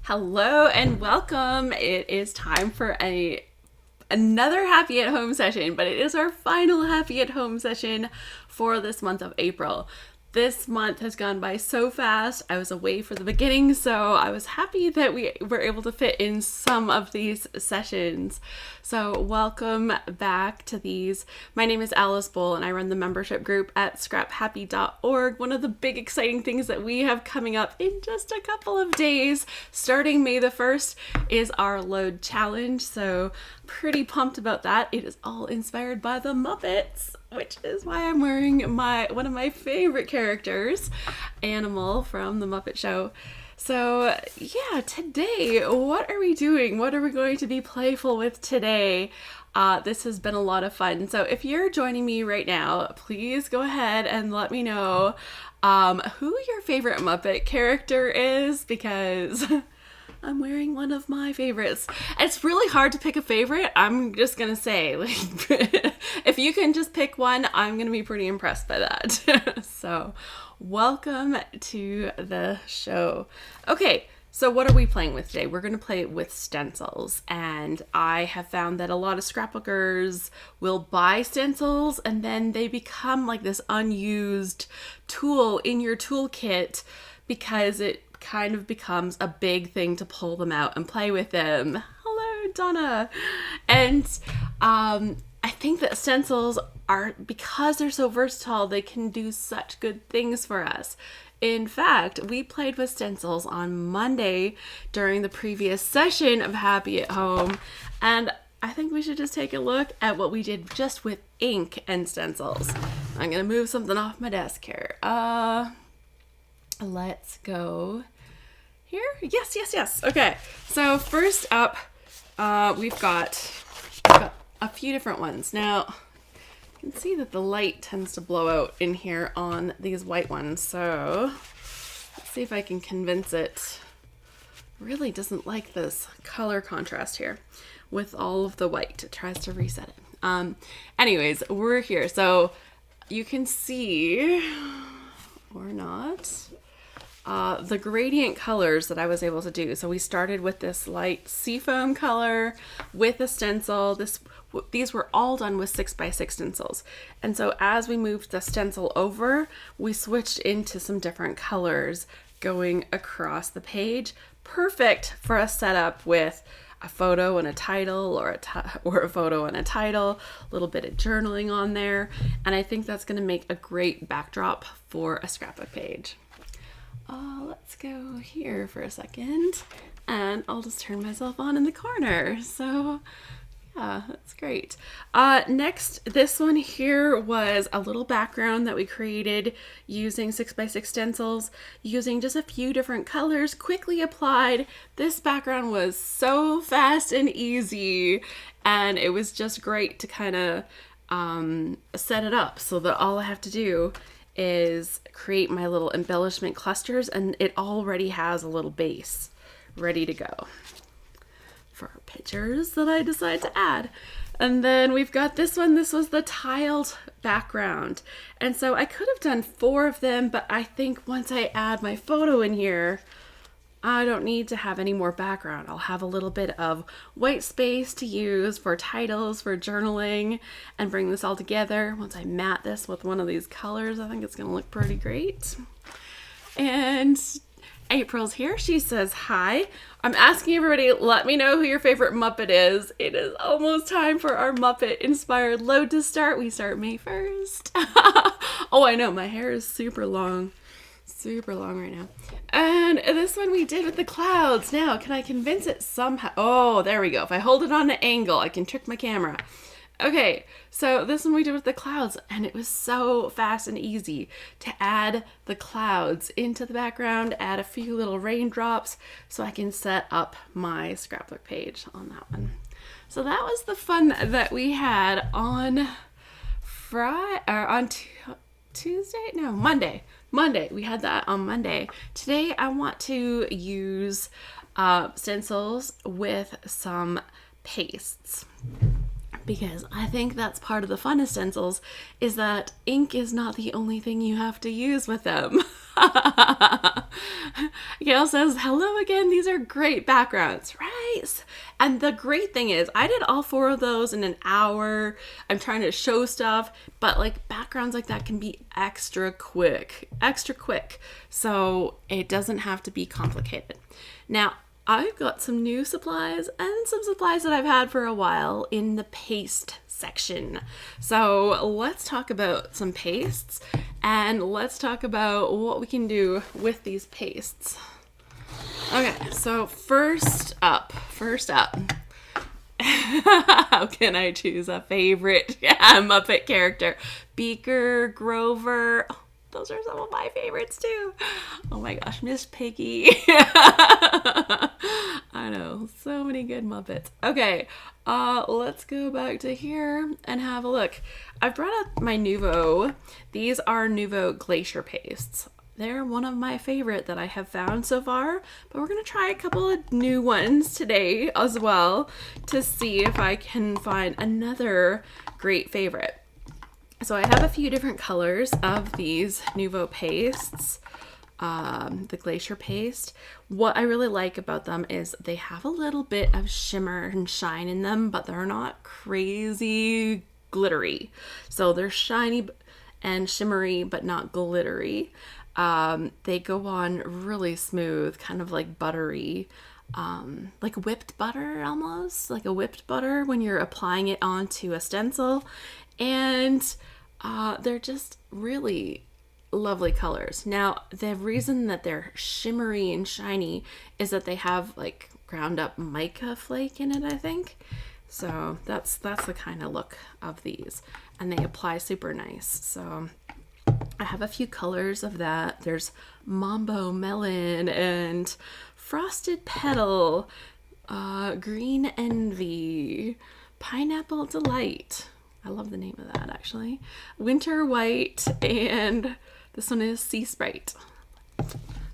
Hello and welcome. It is time for another happy at home session, but it is our final happy at home session for this month of April. This month has gone by so fast. I was away for the beginning, so I was happy that we were able to fit in some of these sessions. So welcome back to these. My name is Alice Bull and I run the membership group at scraphappy.org. One of the big exciting things that we have coming up in just a couple of days, starting May the 1st, is our load challenge. So pretty pumped about that. It is all inspired by the Muppets, which is why I'm wearing one of my favorite characters, Animal from the Muppet Show. So yeah, today, what are we doing? What are we going to be playful with today? This has been a lot of fun. So if you're joining me right now, please go ahead and let me know who your favorite Muppet character is, because I'm wearing one of my favorites. It's really hard to pick a favorite. I'm just gonna say, if you can just pick one, I'm gonna be pretty impressed by that. So, welcome to the show. Okay, so what are we playing with today? We're gonna play with stencils, and I have found that a lot of scrapbookers will buy stencils and then they become like this unused tool in your toolkit because it kind of becomes a big thing to pull them out and play with them. Hello, Donna. And I think that stencils are, because they're so versatile, they can do such good things for us. In fact, we played with stencils on Monday during the previous session of Happy at Home, and I think we should just take a look at what we did just with ink and stencils. I'm gonna move something off my desk here. Let's go here. Yes. Okay. So first up, we've got a few different ones. Now, you can see that the light tends to blow out in here on these white ones. So let's see if I can convince it. Really doesn't like this color contrast here with all of the white. It tries to reset it. Anyways, we're here. So you can see, or not, the gradient colors that I was able to do. So we started with this light seafoam color with a stencil. These were all done with 6x6 stencils. And so as we moved the stencil over, we switched into some different colors going across the page. Perfect for a setup with a photo and a title, or a photo and a title, a little bit of journaling on there. And I think that's going to make a great backdrop for a scrapbook page. Let's go here for a second, and I'll just turn myself on in the corner. So yeah, that's great. Next, this one here was a little background that we created using 6x6 stencils, using just a few different colors, quickly applied. This background was so fast and easy, and it was just great to kind of set it up so that all I have to do is create my little embellishment clusters, and it already has a little base ready to go for pictures that I decide to add. And then we've got this one. This was the tiled background, and so I could have done 4 of them, but I think once I add my photo in here, I don't need to have any more background. I'll have a little bit of white space to use for titles, for journaling, and bring this all together. Once I matte this with one of these colors, I think it's gonna look pretty great. And April's here. She says, hi. I'm asking everybody, let me know who your favorite Muppet is. It is almost time for our Muppet-inspired load to start. We start May 1st. Oh, I know, my hair is super long right now. And this one we did with the clouds. Now, can I convince it somehow? Oh, there we go. If I hold it on an angle, I can trick my camera. Okay, so this one we did with the clouds, and it was so fast and easy to add the clouds into the background, add a few little raindrops so I can set up my scrapbook page on that one. So that was the fun that we had on Monday. We had that on Monday. Today I want to use stencils with some pastes, because I think that's part of the fun of stencils, is that ink is not the only thing you have to use with them. Gail says, hello again. These are great backgrounds, right? And the great thing is I did all 4 of those in an hour. I'm trying to show stuff, but like backgrounds like that can be extra quick. So it doesn't have to be complicated. Now, I've got some new supplies and some supplies that I've had for a while in the paste section. So let's talk about some pastes and let's talk about what we can do with these pastes. Okay, so first up, how can I choose a favorite Muppet character? Beaker, Grover. Oh, those are some of my favorites too. Oh my gosh, Miss Piggy. I know, so many good Muppets. Okay, let's go back to here and have a look. I've brought up my Nuvo. These are Nuvo Glacier pastes. They're one of my favorite that I have found so far, but we're going to try a couple of new ones today as well to see if I can find another great favorite. So I have a few different colors of these Nuvo pastes, the Glacier paste. What I really like about them is they have a little bit of shimmer and shine in them, but they're not crazy glittery. So they're shiny and shimmery, but not glittery. They go on really smooth, kind of like buttery, like whipped butter almost, like a whipped butter when you're applying it onto a stencil. And they're just really lovely colors. Now, the reason that they're shimmery and shiny is that they have like ground up mica flake in it, I think. So that's the kind of look of these, and they apply super nice. So I have a few colors of that. There's Mambo Melon and Frosted Petal, Green Envy, Pineapple Delight. I love the name of that actually. Winter White, and this one is Sea Sprite.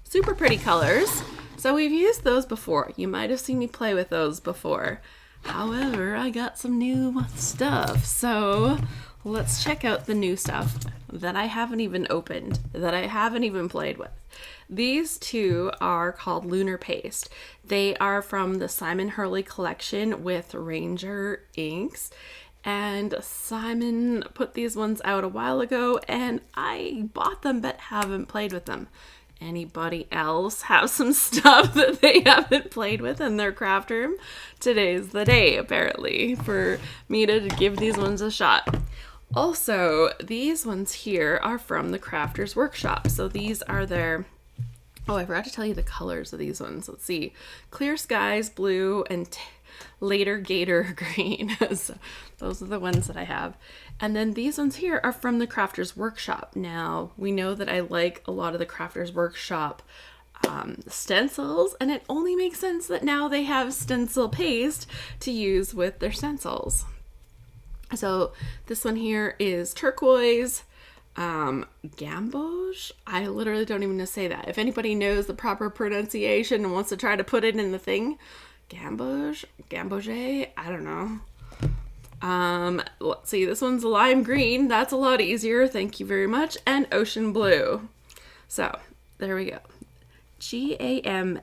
Super pretty colors. So we've used those before. You might have seen me play with those before. However, I got some new stuff. So let's check out the new stuff that I haven't even opened, that I haven't even played with. These two are called Lunar Paste. They are from the Simon Hurley collection with Ranger inks. And Simon put these ones out a while ago, and I bought them but haven't played with them. Anybody else have some stuff that they haven't played with in their craft room? Today's the day, apparently, for me to give these ones a shot. Also, these ones here are from the Crafters Workshop. So these are their... Oh, I forgot to tell you the colors of these ones. Let's see. Clear Skies Blue and Later Gator Green. So those are the ones that I have. And then these ones here are from the Crafters Workshop. Now, we know that I like a lot of the Crafters Workshop stencils, and it only makes sense that now they have stencil paste to use with their stencils. So this one here is turquoise, gamboge. I literally don't even know to say that. If anybody knows the proper pronunciation and wants to try to put it in the thing, gamboge, I don't know. Let's see, this one's lime green. That's a lot easier. Thank you very much. And ocean blue. So there we go. Gamboge.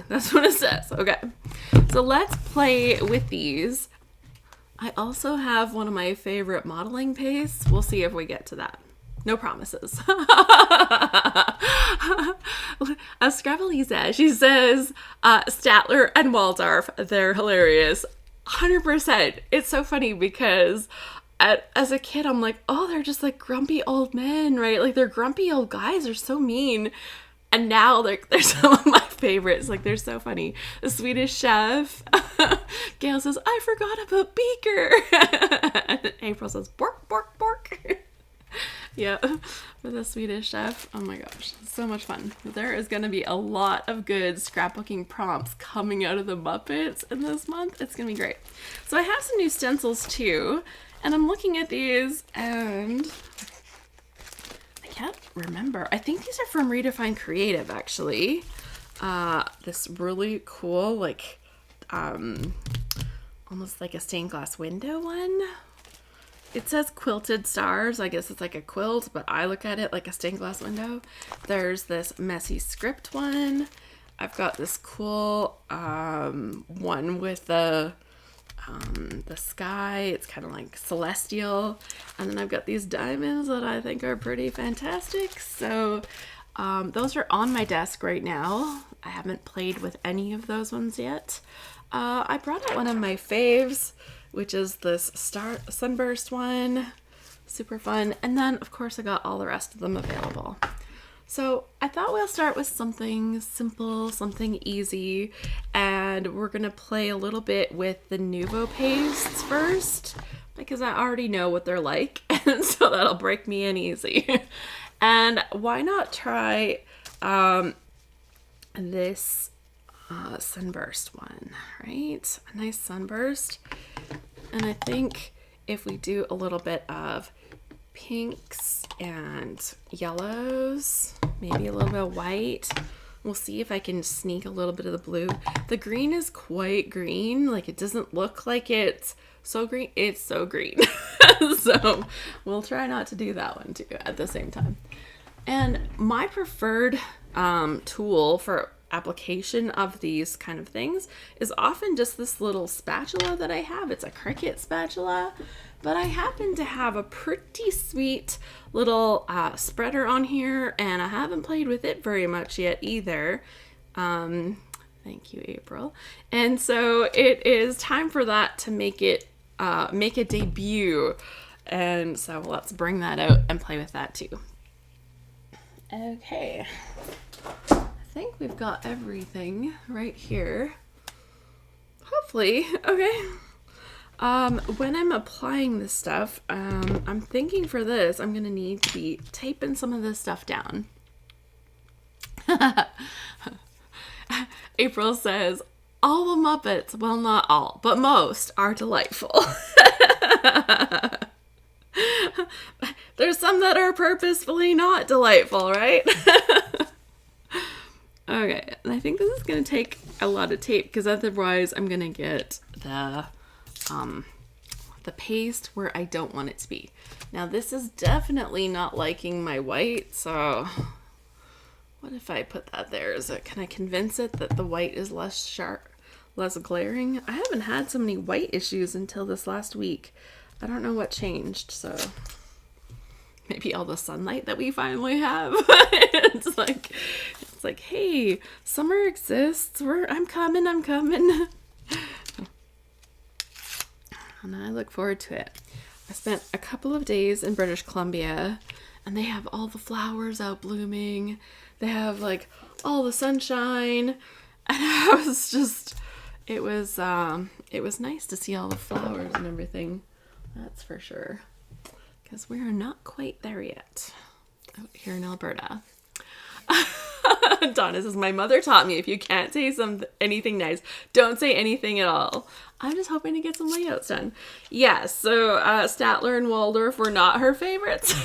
That's what it says. Okay. So let's play with these. I also have one of my favorite modeling pastes. We'll see if we get to that. No promises. Scrapalisa, she says, Statler and Waldorf, they're hilarious. 100%. It's so funny because as a kid, I'm like, oh, they're just like grumpy old men, right? Like they're grumpy old guys. They're so mean. And now they're some of my favorites. Like they're so funny. The Swedish Chef. Gail says, I forgot about Beaker. And April says, bork, bork, bork. Yeah, for the Swedish Chef. Oh my gosh, so much fun. There is going to be a lot of good scrapbooking prompts coming out of the Muppets in this month. It's going to be great. So I have some new stencils too, and I'm looking at these and I can't remember. I think these are from Redefine Creative actually. This really cool, like, almost like a stained glass window one. it says quilted stars. I guess it's like a quilt, but I look at it like a stained glass window. There's this messy script one. I've got this cool one with the sky. It's kind of like celestial. And then I've got these diamonds that I think are pretty fantastic. So those are on my desk right now. I haven't played with any of those ones yet. I brought out one of my faves, which is this sunburst one. Super fun. And then, of course, I got all the rest of them available. So I thought we'll start with something simple, something easy, and we're going to play a little bit with the Nuvo pastes first, because I already know what they're like, and so that'll break me in easy. And why not try this sunburst one, right? A nice sunburst. And I think if we do a little bit of pinks and yellows, maybe a little bit of white, we'll see if I can sneak a little bit of the blue. The green is quite green. Like, it doesn't look like it's so green. It's so green. So we'll try not to do that one too at the same time. And my preferred tool for application of these kind of things is often just this little spatula that I have. It's a Cricut spatula, but I happen to have a pretty sweet little spreader on here, and I haven't played with it very much yet either. Thank you, April. And so it is time for that to make it make a debut. And so let's bring that out and play with that too. Okay. I think we've got everything right here. Hopefully. Okay. When I'm applying this stuff, I'm thinking for this, I'm going to need to be taping some of this stuff down. April says, all the Muppets, well, not all, but most are delightful. There's some that are purposefully not delightful, right? Okay, and I think this is going to take a lot of tape, because otherwise I'm going to get the paste where I don't want it to be. Now this is definitely not liking my white, so what if I put that there? Can I convince it that the white is less sharp, less glaring? I haven't had so many white issues until this last week. I don't know what changed, so maybe all the sunlight that we finally have. It's like, hey, summer exists. I'm coming. And I look forward to it. I spent a couple of days in British Columbia, and they have all the flowers out blooming. They have like all the sunshine, and it was nice to see all the flowers and everything. That's for sure. Because we are not quite there yet out here in Alberta. Donna says, my mother taught me if you can't say anything nice, don't say anything at all. I'm just hoping to get some layouts done. Yes, so Statler and Waldorf were not her favorites.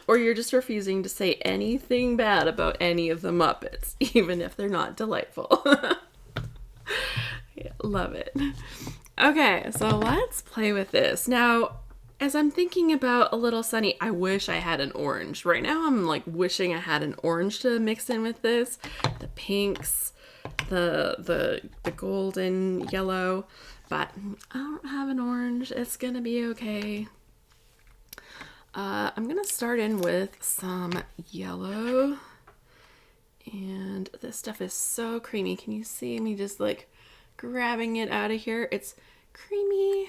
Or you're just refusing to say anything bad about any of the Muppets, even if they're not delightful. Yeah, love it. Okay, so let's play with this. Now, as I'm thinking about a little sunny, I wish I had an orange. Right now, I'm like wishing I had an orange to mix in with this. The pinks, the golden yellow, but I don't have an orange. It's gonna be okay. I'm gonna start in with some yellow, and this stuff is so creamy. Can you see me just like grabbing it out of here? It's creamy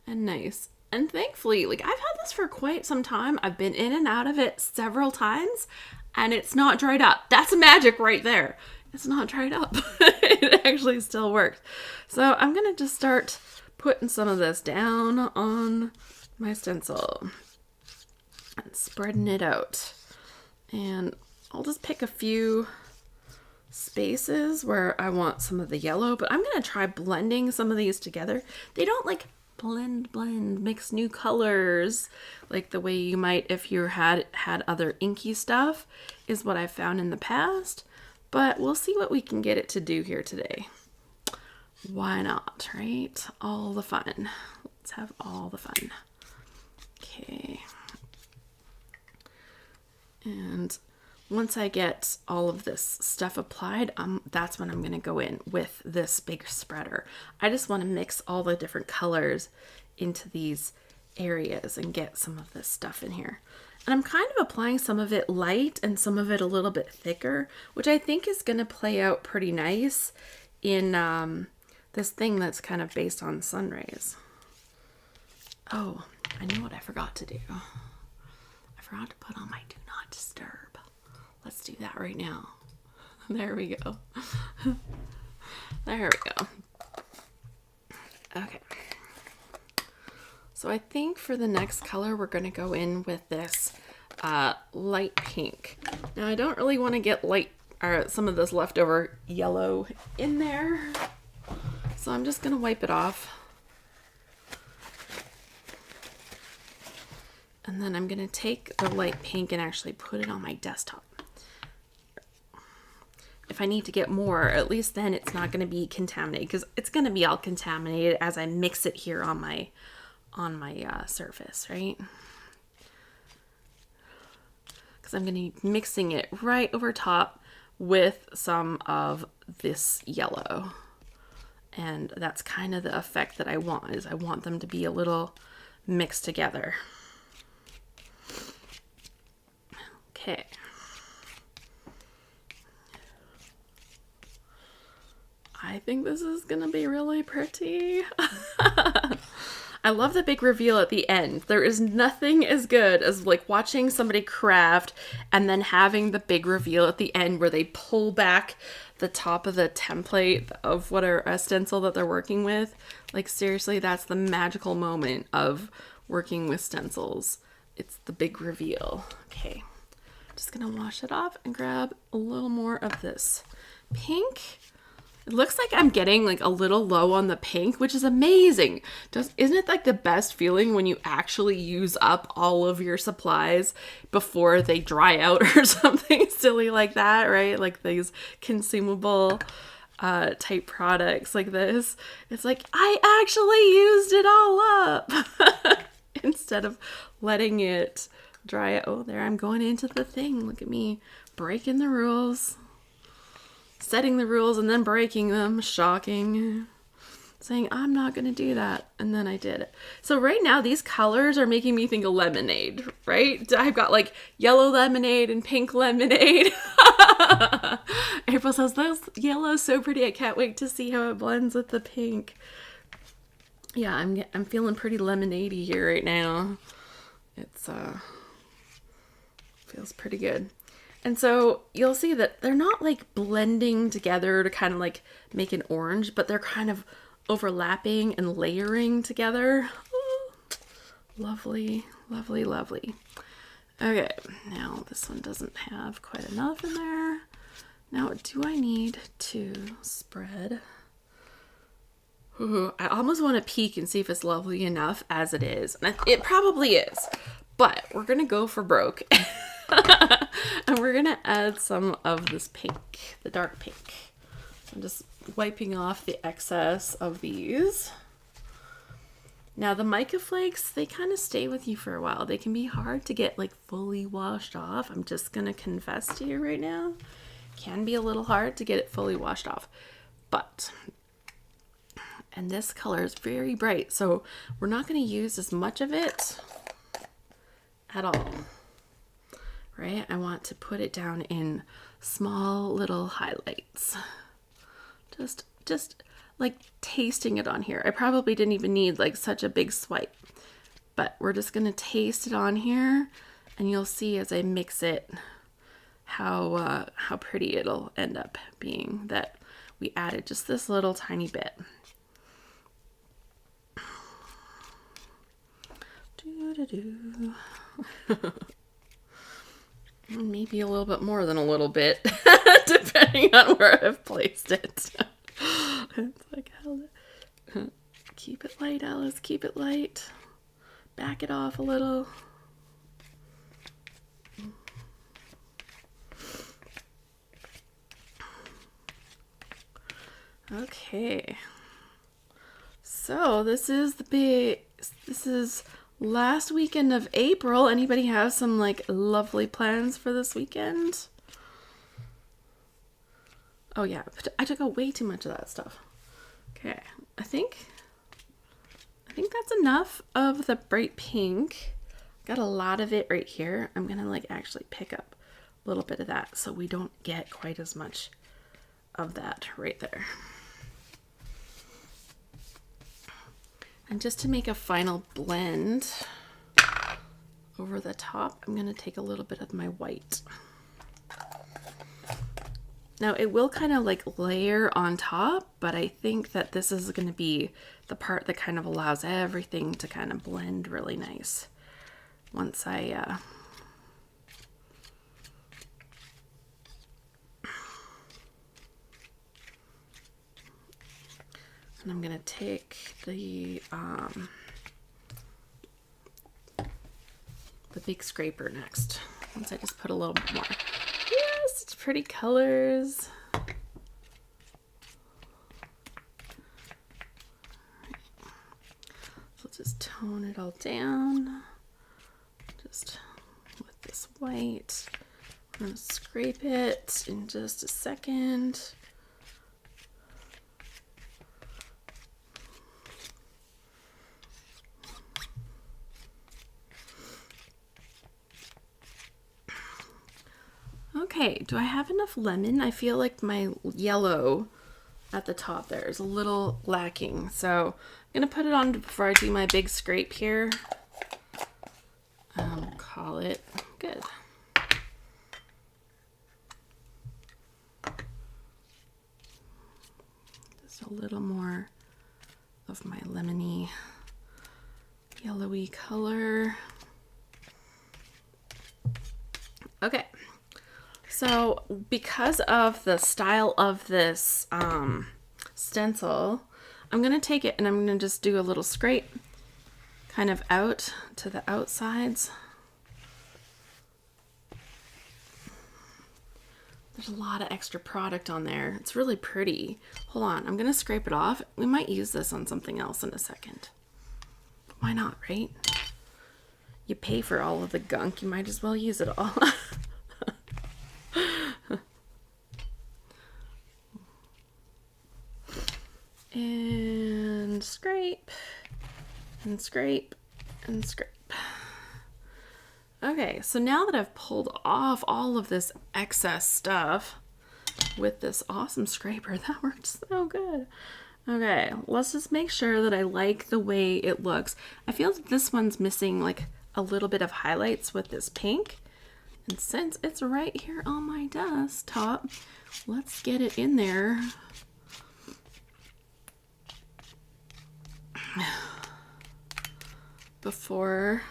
and nice. And thankfully, like, I've had this for quite some time. I've been in and out of it several times, and it's not dried up. That's magic right there. It's not dried up. It actually still works. So I'm going to just start putting some of this down on my stencil and spreading it out. And I'll just pick a few spaces where I want some of the yellow, but I'm going to try blending some of these together. They don't like blend, mix new colors like the way you might if you had other inky stuff, is what I've found in the past, but we'll see what we can get it to do here today. Why not, right? All the fun. Let's have all the fun. Okay. And once I get all of this stuff applied, that's when I'm going to go in with this big spreader. I just want to mix all the different colors into these areas and get some of this stuff in here. And I'm kind of applying some of it light and some of it a little bit thicker, which I think is going to play out pretty nice in this thing that's kind of based on sun rays. Oh, I know what I forgot to do. I forgot to put on my do not disturb. Let's do that right now. There we go. There we go. Okay. So I think for the next color, we're going to go in with this light pink. Now I don't really want to get some of this leftover yellow in there. So I'm just going to wipe it off. And then I'm going to take the light pink and actually put it on my desktop. If I need to get more, at least then it's not going to be contaminated, because it's going to be all contaminated as I mix it here on my surface, right? Because I'm going to be mixing it right over top with some of this yellow. And that's kind of the effect that I want, is I want them to be a little mixed together. Okay. I think this is gonna be really pretty. I love the big reveal at the end. There is nothing as good as like watching somebody craft and then having the big reveal at the end where they pull back the top of the template of whatever stencil that they're working with. Like seriously, that's the magical moment of working with stencils. It's the big reveal. Okay, just gonna wash it off and grab a little more of this pink. It looks like I'm getting like a little low on the pink, which is amazing. Isn't it like the best feeling when you actually use up all of your supplies before they dry out or something silly like that, right? Like these consumable type products like this. It's like, I actually used it all up instead of letting it dry out. Oh, there I'm going into the thing. Look at me breaking the rules. Setting the rules and then breaking them. Shocking. Saying, I'm not going to do that. And then I did it. So right now, these colors are making me think of lemonade, right? I've got like yellow lemonade and pink lemonade. April says, this yellow is so pretty. I can't wait to see how it blends with the pink. Yeah, I'm feeling pretty lemonade-y here right now. It's, feels pretty good. And so you'll see that they're not like blending together to kind of like make an orange, but they're kind of overlapping and layering together. Oh, lovely, lovely, lovely. Okay, now this one doesn't have quite enough in there. Now, do I need to spread? Ooh, I almost want to peek and see if it's lovely enough as it is. And it probably is, but we're going to go for broke. And we're gonna add some of this pink, the dark pink. I'm just wiping off the excess of these. Now the mica flakes, they kind of stay with you for a while. They can be hard to get like fully washed off. I'm just gonna confess to you right now. Can be a little hard to get it fully washed off. But, and this color is very bright, so we're not gonna use as much of it at all. Right? I want to put it down in small little highlights. Just like tasting it on here. I probably didn't even need like such a big swipe, but we're just going to taste it on here, and you'll see as I mix it how pretty it'll end up being that we added just this little tiny bit. Doo-doo-doo. Maybe a little bit more than a little bit, depending on where I've placed it. It's like, keep it light, Alice, keep it light. Back it off a little. Okay, So this is last weekend of April. Anybody have some like lovely plans for this weekend? Oh yeah, I took out way too much of that stuff. Okay, I think that's enough of the bright pink. Got a lot of it right here. I'm gonna like actually pick up a little bit of that so we don't get quite as much of that right there. And just to make a final blend over the top, I'm going to take a little bit of my white. Now it will kind of like layer on top, but I think that this is going to be the part that kind of allows everything to kind of blend really nice. Once I and I'm going to take the big scraper next. Once I just put a little bit more. Yes, it's pretty colors. So just tone it all down. Just with this white. I'm going to scrape it in just a second. Okay, do I have enough lemon? I feel like my yellow at the top there is a little lacking. So I'm gonna put it on before I do my big scrape here. Call it good. Just a little more of my lemony, yellowy color. Okay. So because of the style of this stencil, I'm going to take it and I'm going to just do a little scrape kind of out to the outsides. There's a lot of extra product on there. It's really pretty. Hold on, I'm going to scrape it off. We might use this on something else in a second. Why not, right? You pay for all of the gunk, you might as well use it all. And scrape, and scrape, and scrape. Okay, so now that I've pulled off all of this excess stuff with this awesome scraper, that worked so good. Okay, let's just make sure that I like the way it looks. I feel that this one's missing like a little bit of highlights with this pink. And since it's right here on my desktop, let's get it in there. Before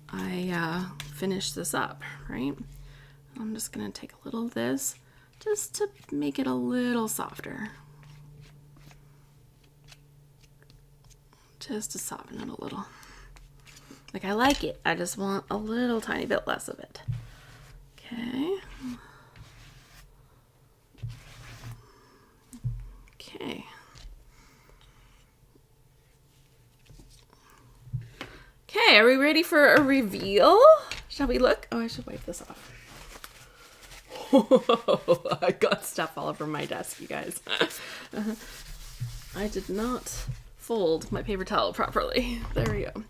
I finish this up, right? I'm just gonna take a little of this just to make it a little softer. Just to soften it a little. Like, I like it, I just want a little tiny bit less of it. Okay. Okay. Okay, are we ready for a reveal? Shall we look? Oh, I should wipe this off. I got stuff all over my desk, you guys. I did not fold my paper towel properly. There we go.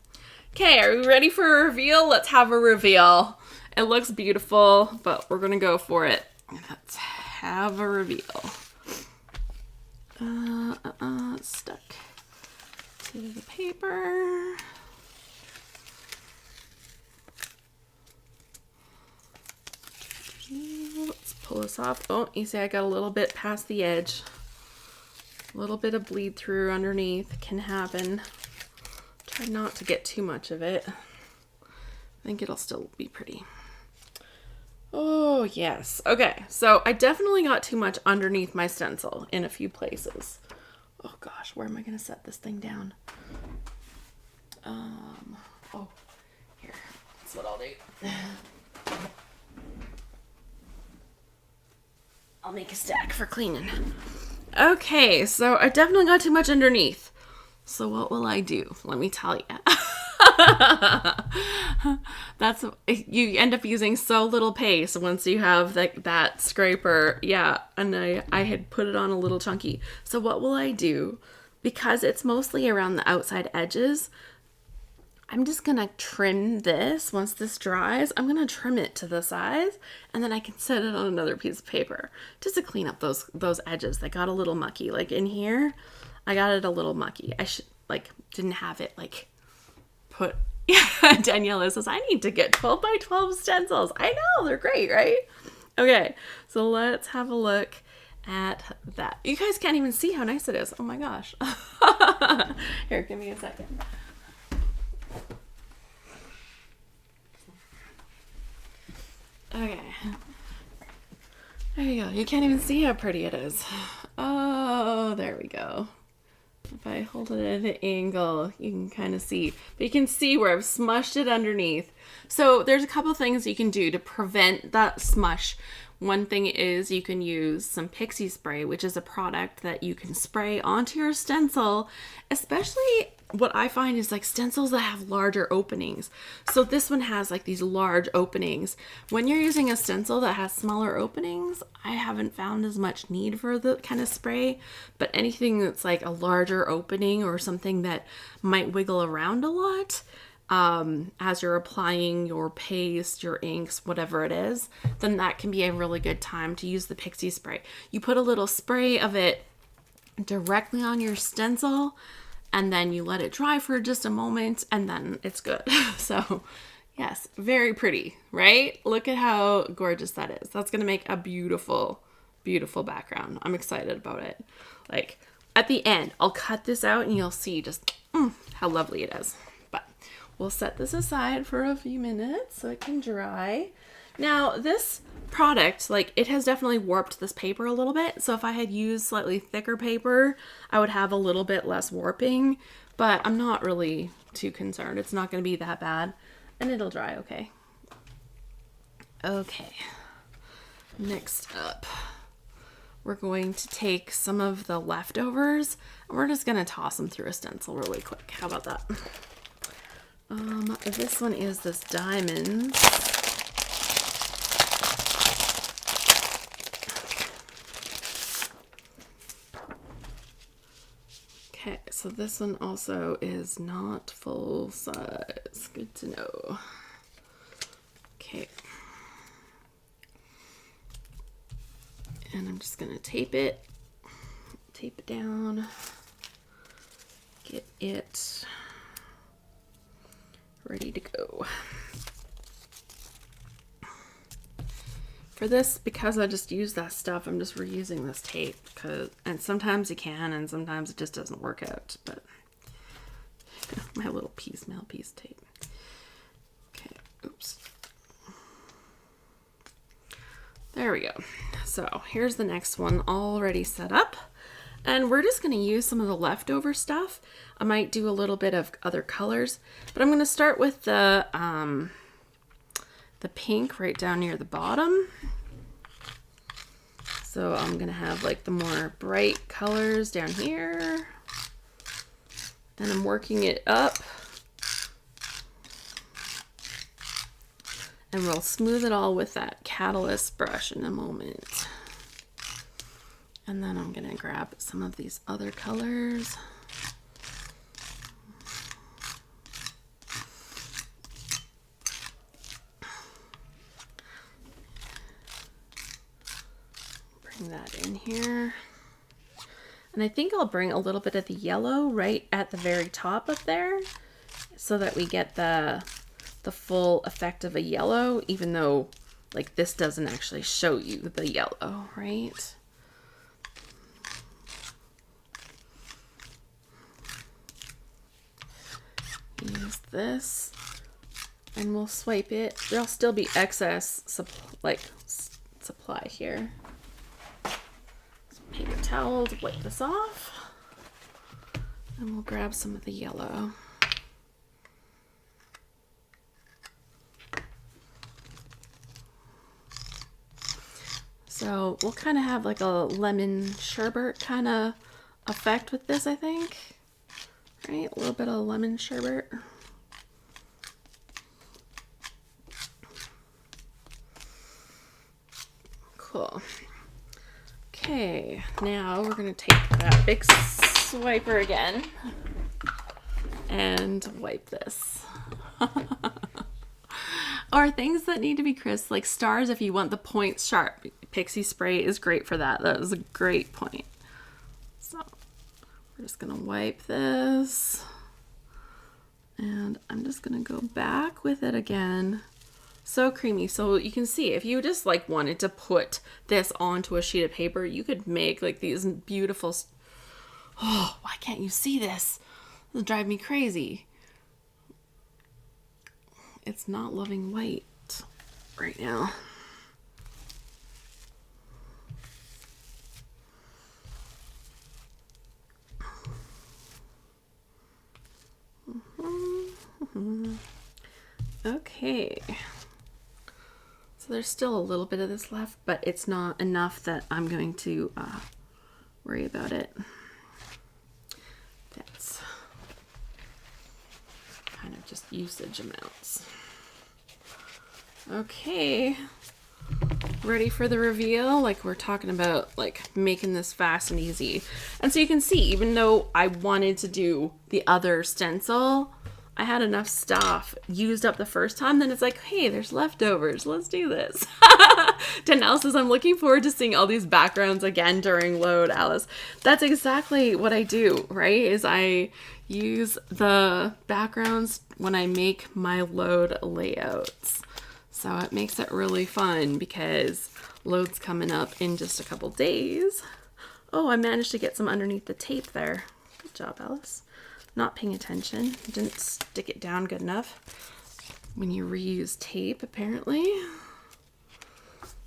Okay, are we ready for a reveal? Let's have a reveal. It looks beautiful, but we're gonna go for it. Let's have a reveal. Stuck to the paper. Let's pull this off. Oh, you see I got a little bit past the edge. A little bit of bleed through underneath can happen. Try not to get too much of it. I think it'll still be pretty. Oh, yes. Okay, so I definitely got too much underneath my stencil in a few places. Oh gosh, where am I going to set this thing down? Oh, here. That's what I'll do. I'll make a stack for cleaning. Okay, so I definitely got too much underneath. So what will I do? Let me tell you. That's, you end up using so little paste once you have that scraper. Yeah, and I had put it on a little chunky. So what will I do? Because it's mostly around the outside edges, I'm just gonna trim this. Once this dries, I'm gonna trim it to the size, and then I can set it on another piece of paper just to clean up those edges that got a little mucky. Like in here, I got it a little mucky. I should didn't have it put. Yeah, Daniela says I need to get 12 by 12 stencils. I know, they're great, right? Okay, so let's have a look at that. You guys can't even see how nice it is. Oh my gosh. Here, give me a second. Okay. There you go. You can't even see how pretty it is. Oh, there we go. If I hold it at an angle, you can kind of see. But you can see where I've smushed it underneath. So there's a couple things you can do to prevent that smush. One thing is you can use some pixie spray, which is a product that you can spray onto your stencil, especially what I find is stencils that have larger openings. So this one has these large openings. When you're using a stencil that has smaller openings, I haven't found as much need for the kind of spray, but anything that's a larger opening or something that might wiggle around a lot, as you're applying your paste, your inks, whatever it is, then that can be a really good time to use the pixie spray. You put a little spray of it directly on your stencil, and then you let it dry for just a moment, and then it's good. So yes, very pretty, right? Look at how gorgeous that is. That's gonna make a beautiful, beautiful background. I'm excited about it. At the end, I'll cut this out and you'll see just how lovely it is. But we'll set this aside for a few minutes so it can dry. Now this product, it has definitely warped this paper a little bit. So if I had used slightly thicker paper, I would have a little bit less warping, but I'm not really too concerned. It's not going to be that bad, and it'll dry okay. Okay, next up, we're going to take some of the leftovers and we're just going to toss them through a stencil really quick. How about that? This one is this diamonds. Okay, so this one also is not full size. Good to know. Okay. And I'm just gonna tape it down, get it ready to go. For this, because I just used that stuff, I'm just reusing this tape, and sometimes you can, and sometimes it just doesn't work out, but my little mail piece tape. Okay, oops. There we go. So here's the next one already set up, and we're just going to use some of the leftover stuff. I might do a little bit of other colors, but I'm going to start with the pink right down near the bottom. So I'm gonna have the more bright colors down here, and I'm working it up, and we'll smooth it all with that catalyst brush in a moment. And then I'm gonna grab some of these other colors. That in here, and I think I'll bring a little bit of the yellow right at the very top up there so that we get the full effect of a yellow, even though this doesn't actually show you the yellow, right? Use this and we'll swipe it. There'll still be excess supply here. Paper towel to wipe this off, and we'll grab some of the yellow. So we'll kind of have a lemon sherbet kind of effect with this, I think. Right, a little bit of lemon sherbet. Cool. Okay, now we're gonna take that big swiper again and wipe this. Or things that need to be crisp, like stars, if you want the points sharp. Pixie spray is great for that. That was a great point. So we're just gonna wipe this. And I'm just gonna go back with it again. So creamy. So you can see if you just like wanted to put this onto a sheet of paper, you could make like these beautiful, oh, why can't you see this? This will drive me crazy. It's not loving white right now. Okay. So there's still a little bit of this left, but it's not enough that I'm going to worry about it. That's kind of just usage amounts. Okay, ready for the reveal? Like we're talking about like making this fast and easy. And so you can see, even though I wanted to do the other stencil, I had enough stuff used up the first time. Then it's like, hey, there's leftovers. Let's do this. Danielle says, I'm looking forward to seeing all these backgrounds again during load, Alice. That's exactly what I do, right? Is I use the backgrounds when I make my load layouts. So it makes it really fun because load's coming up in just a couple days. Oh, I managed to get some underneath the tape there. Good job, Alice. Not paying attention. Didn't stick it down good enough when you reuse tape, apparently.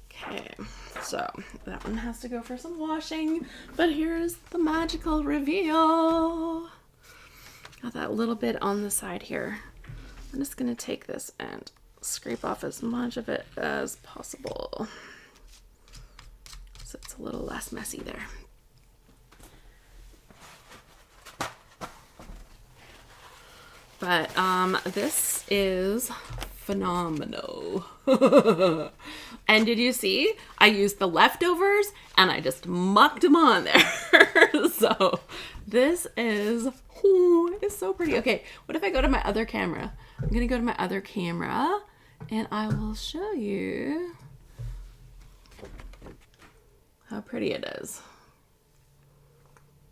Okay, so that one has to go for some washing, but here's the magical reveal. Got that little bit on the side here. I'm just gonna take this and scrape off as much of it as possible so it's a little less messy there. But this is phenomenal. And did you see? I used the leftovers and I just mucked them on there. So this is, ooh, it's so pretty. Okay, what if I go to my other camera? I'm gonna go to my other camera and I will show you how pretty it is.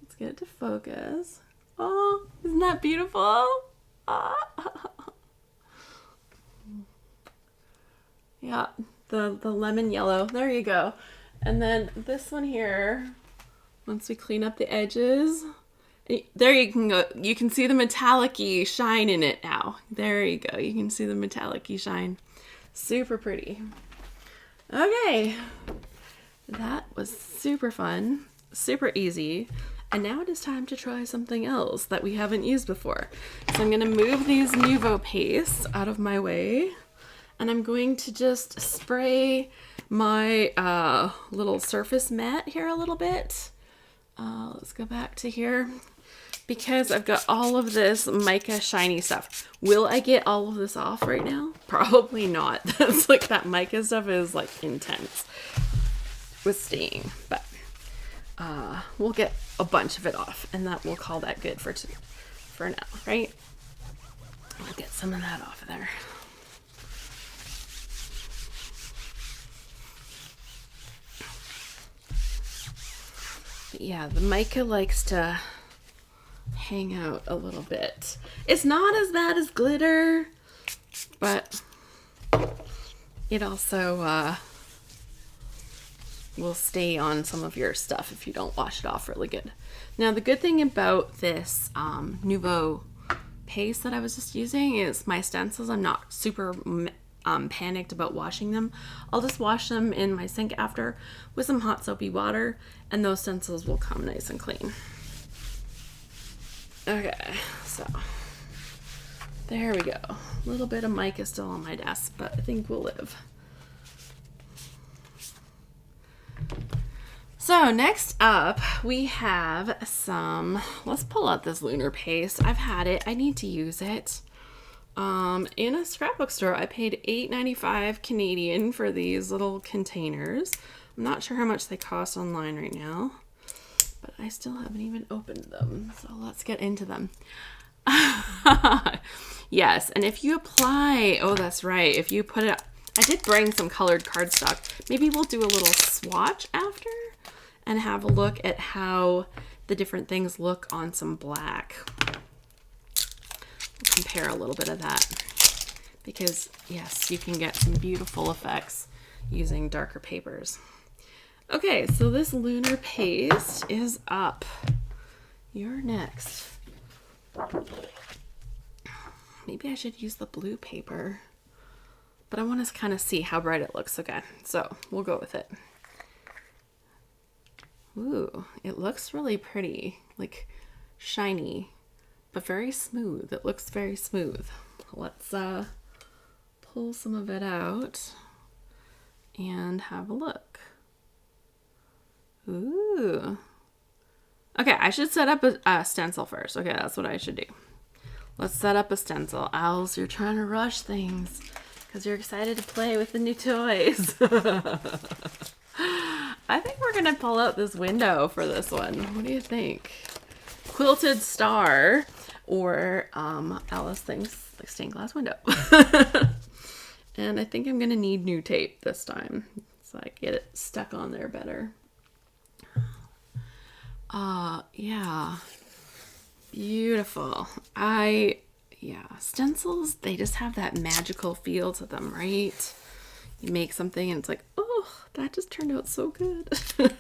Let's get it to focus. Oh, isn't that beautiful? Yeah, the lemon yellow. There you go. And then this one here, once we clean up the edges, there you can go. You can see the metallic-y shine in it now. There you go. You can see the metallic-y shine. Super pretty. Okay. That was super fun, super easy. And now it is time to try something else that we haven't used before. So I'm gonna move these Nuvo pastes out of my way. And I'm going to just spray my little surface mat here a little bit. Let's go back to here. Because I've got all of this mica shiny stuff. Will I get all of this off right now? Probably not. That's like, that mica stuff is like intense with staying. But we'll get a bunch of it off, and that we'll call that good for now, right? We'll get some of that off of there. But yeah, the mica likes to hang out a little bit. It's not as bad as glitter, but it also will stay on some of your stuff if you don't wash it off really good. Now, the good thing about this Nuvo paste that I was just using is my stencils. I'm not super panicked about washing them. I'll just wash them in my sink after with some hot soapy water, and those stencils will come nice and clean. Okay, so there we go. A little bit of mica still on my desk, but I think we'll live. So next up we have some, let's pull out this lunar paste. I've had it, I need to use it. In a scrapbook store, I paid $8.95 Canadian for these little containers. I'm not sure how much they cost online right now, but I still haven't even opened them. So let's get into them. Yes, and if you apply, oh, that's right. If you put it, I did bring some colored cardstock. Maybe we'll do a little swatch after and have a look at how the different things look on some black. Compare a little bit of that because yes, you can get some beautiful effects using darker papers. Okay, so this lunar paste is up. You're next. Maybe I should use the blue paper, but I want to kind of see how bright it looks. Okay, so we'll go with it. Ooh, it looks really pretty, like shiny, but very smooth. It looks very smooth. Let's pull some of it out and have a look. Ooh. Okay, I should set up a stencil first. Okay, that's what I should do. Let's set up a stencil. Owls, you're trying to rush things because you're excited to play with the new toys. I think we're going to pull out this window for this one. What do you think? Quilted star, or Alice thinks like stained glass window. And I think I'm going to need new tape this time so I get it stuck on there better. Yeah. Beautiful. Yeah, stencils, they just have that magical feel to them, right? You make something and it's like, oh, that just turned out so good. Okay,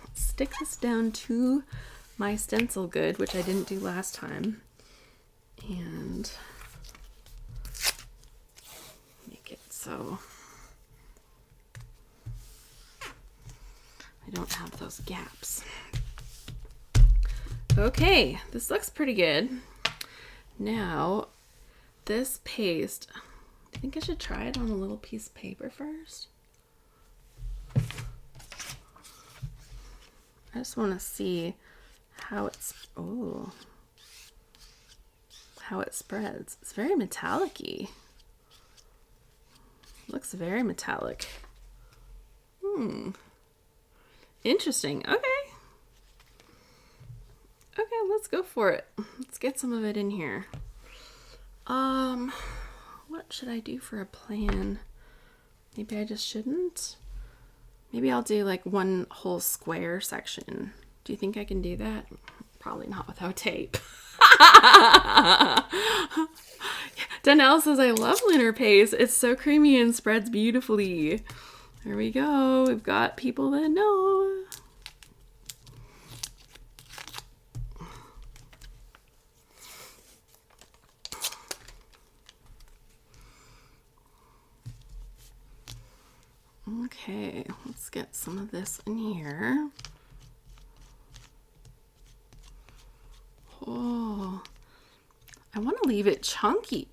let's stick this down to my stencil good, which I didn't do last time. And make it so I don't have those gaps. Okay, this looks pretty good. Now, this paste, I think I should try it on a little piece of paper first. I just want to see how it's, oh, how it spreads. It's very metallic-y. Looks very metallic. Interesting. Okay. Okay, let's go for it. Let's get some of it in here. What should I do for a plan? Maybe I just shouldn't. Maybe I'll do like one whole square section. Do you think I can do that? Probably not without tape. Danielle says, I love lunar paste. It's so creamy and spreads beautifully. There we go. We've got people that know. Okay, let's get some of this in here. Oh, I want to leave it chunky.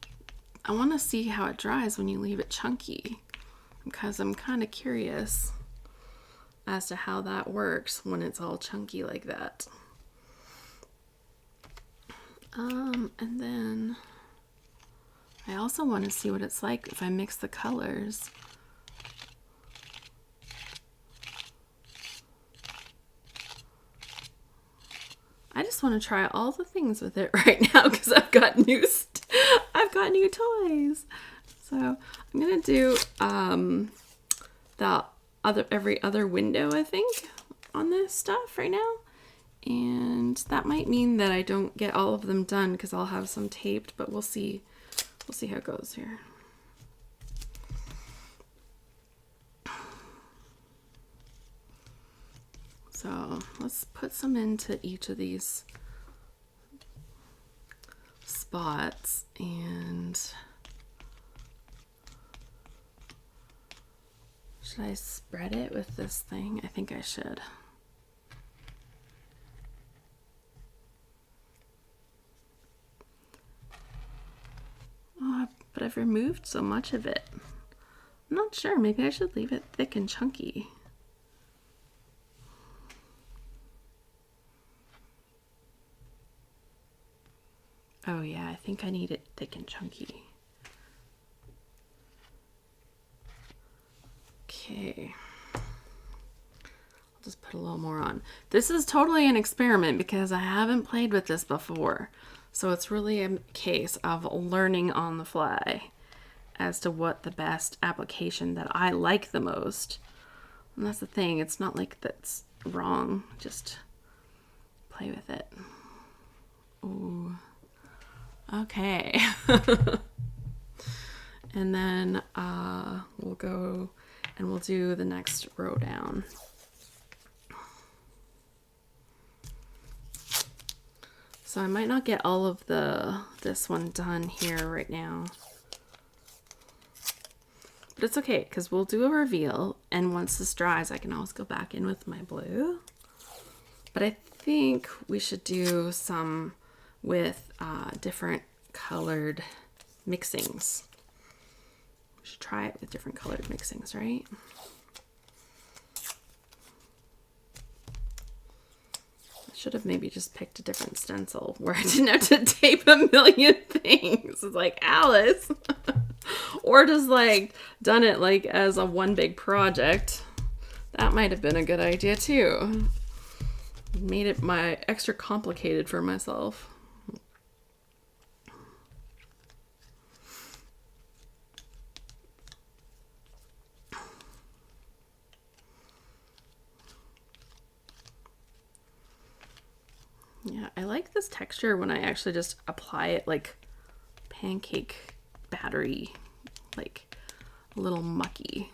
I want to see how it dries when you leave it chunky, because I'm kind of curious as to how that works when it's all chunky like that. And then I also want to see what it's like if I mix the colors. I just want to try all the things with it right now because I've got new toys. So I'm gonna do every other window, I think, on this stuff right now, and that might mean that I don't get all of them done because I'll have some taped, but we'll see how it goes here. So let's put some into each of these spots, and should I spread it with this thing? I think I should. Oh, but I've removed so much of it. I'm not sure. Maybe I should leave it thick and chunky. Oh yeah, I think I need it thick and chunky. Okay. I'll just put a little more on. This is totally an experiment because I haven't played with this before. So it's really a case of learning on the fly as to what the best application that I like the most. And that's the thing, it's not like that's wrong, just play with it. Ooh. Okay. And then we'll go and we'll do the next row down. So I might not get all of this one done here right now. But it's okay, because we'll do a reveal, and once this dries, I can always go back in with my blue. But I think we should do some with different colored mixings. We should try it with different colored mixings, right? I should have maybe just picked a different stencil where I didn't have to tape a million things. It's like, Alice. Or just like done it like as a one big project. That might have been a good idea too. Made it my extra complicated for myself. Yeah, I like this texture when I actually just apply it like pancake battery, like a little mucky.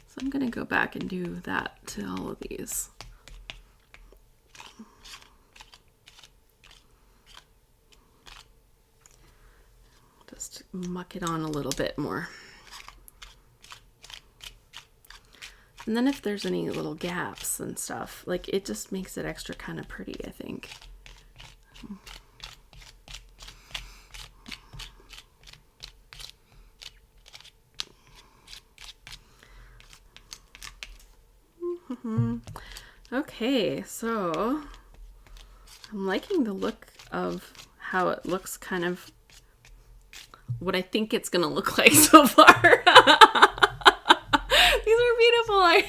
So I'm gonna go back and do that to all of these. Just muck it on a little bit more. And then if there's any little gaps and stuff, like it just makes it extra kind of pretty, I think. Okay, so I'm liking the look of how it looks, kind of what I think it's gonna look like so far. These are beautiful. I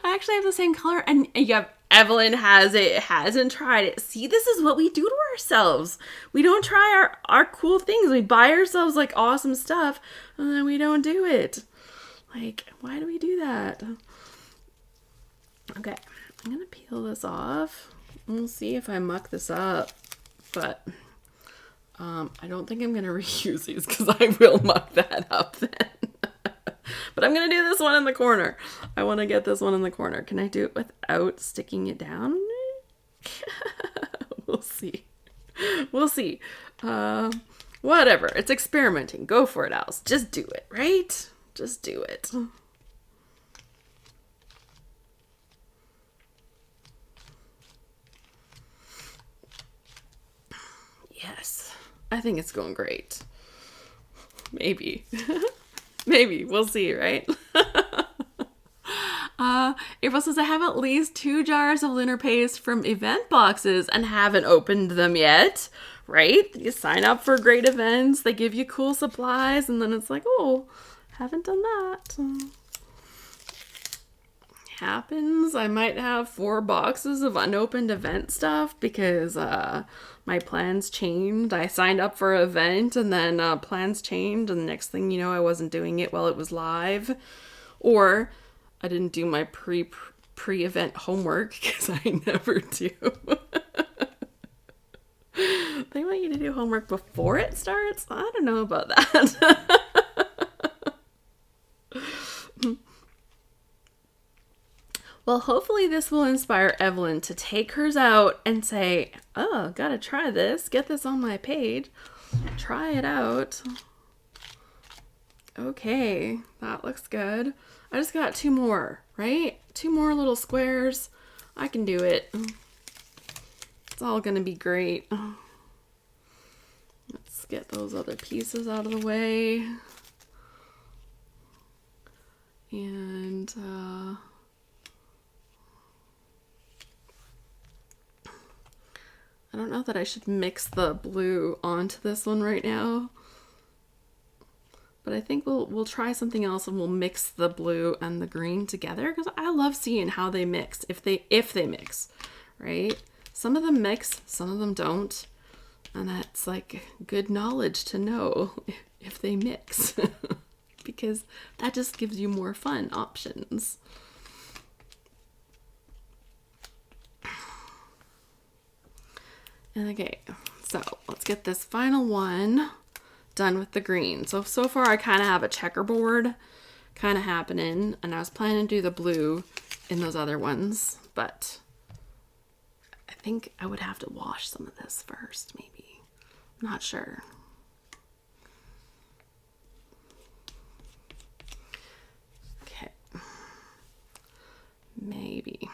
actually have the same color, and yeah, Evelyn has it, hasn't tried it. See, this is what we do to ourselves. We don't try our cool things. We buy ourselves like awesome stuff, and then we don't do it. Like, why do we do that? Okay, I'm gonna peel this off. We'll see if I muck this up, but I don't think I'm gonna reuse these because I will muck that up then. But I'm gonna do this one in the corner. I want to get this one in the corner. Can I do it without sticking it down? We'll see. We'll see. Whatever. It's experimenting. Go for it, Alice. Just do it, right? Just do it. Yes. I think it's going great. Maybe. Maybe. We'll see, right? April says, I have at least 2 jars of liner paste from event boxes and haven't opened them yet. Right? You sign up for great events. They give you cool supplies. And then it's like, oh, haven't done that. Happens. I might have 4 boxes of unopened event stuff because my plans changed. I signed up for an event and then plans changed, and the next thing you know, I wasn't doing it while it was live, or I didn't do my pre-event homework because I never do. They want you to do homework before it starts? I don't know about that. Well, hopefully this will inspire Evelyn to take hers out and say, oh, gotta try this. Get this on my page. Try it out. Okay, that looks good. I just got 2 more, right? 2 more little squares. I can do it. It's all gonna be great. Let's get those other pieces out of the way. And, I don't know that I should mix the blue onto this one right now. But I think we'll try something else and we'll mix the blue and the green together because I love seeing how they mix, if they mix, right? Some of them mix, some of them don't. And that's like good knowledge to know if they mix because that just gives you more fun options. And okay, so let's get this final one done with the green. So far I kind of have a checkerboard kind of happening, and I was planning to do the blue in those other ones, but I think I would have to wash some of this first, maybe. I'm not sure. Okay. Maybe.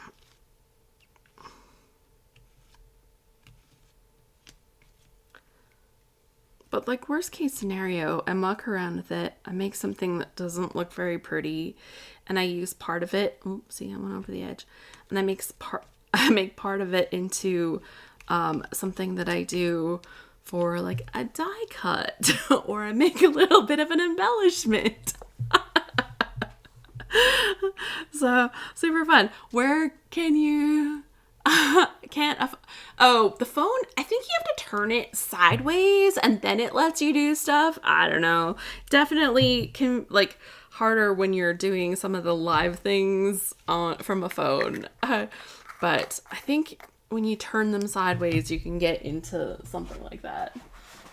But like worst case scenario, I muck around with it. I make something that doesn't look very pretty, and I use part of it. Oh, see, I went over the edge. And I make part of it into something that I do for like a die cut, or I make a little bit of an embellishment. So super fun. Where can you? Oh, the phone, I think you have to turn it sideways and then it lets you do stuff. I don't know. Definitely can, like, harder when you're doing some of the live things from a phone. But I think when you turn them sideways, you can get into something like that.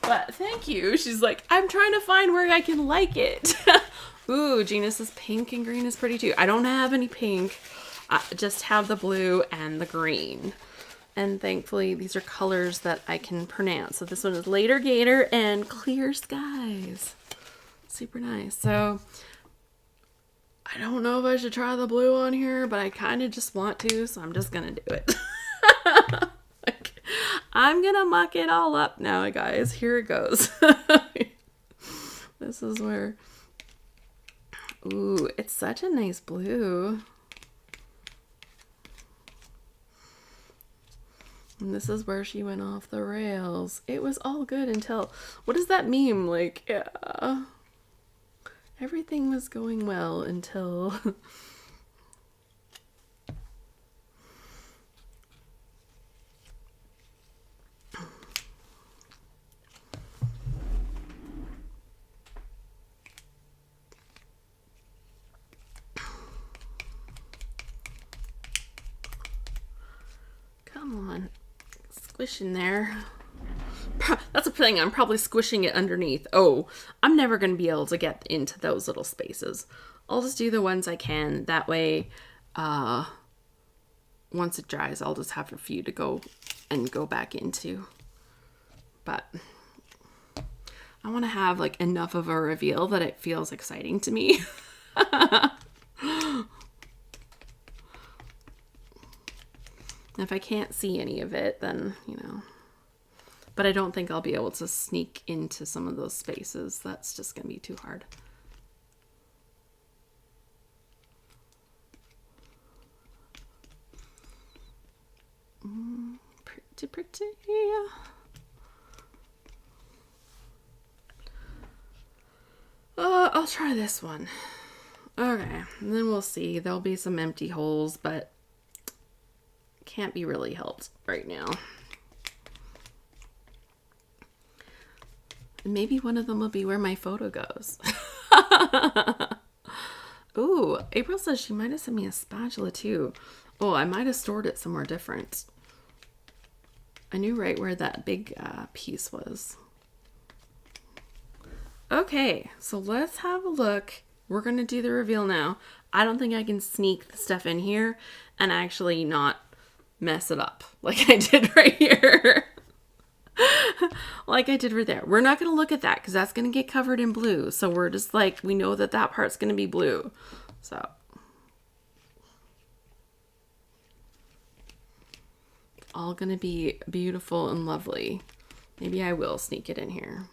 But thank you. She's like, I'm trying to find where I can like it. Ooh, Gina's pink and green is pretty too. I don't have any pink. I just have the blue and the green. And thankfully, these are colors that I can pronounce. So this one is Later Gator and Clear Skies. Super nice. So I don't know if I should try the blue on here, but I kind of just want to, so I'm just going to do it. I'm going to muck it all up now, guys. Here it goes. This is where... Ooh, it's such a nice blue. And this is where she went off the rails. It was all good until... What does that mean? Like, yeah. Everything was going well until... Come on. Squish in there. That's the thing, I'm probably squishing it underneath. Oh, I'm never going to be able to get into those little spaces. I'll just do the ones I can. That way, once it dries, I'll just have a few to go back into. But I want to have like enough of a reveal that it feels exciting to me. If I can't see any of it, then, you know. But I don't think I'll be able to sneak into some of those spaces. That's just going to be too hard. Pretty, pretty. I'll try this one. Okay, and then we'll see. There'll be some empty holes, but can't be really helped right now. And maybe one of them will be where my photo goes. Ooh, April says she might have sent me a spatula too. Oh, I might have stored it somewhere different. I knew right where that big piece was. Okay, so let's have a look. We're going to do the reveal now. I don't think I can sneak the stuff in here and actually not mess it up like I did right here. Like I did right there. We're not going to look at that because that's going to get covered in blue. So we're just like, we know that that part's going to be blue. So it's all going to be beautiful and lovely. Maybe I will sneak it in here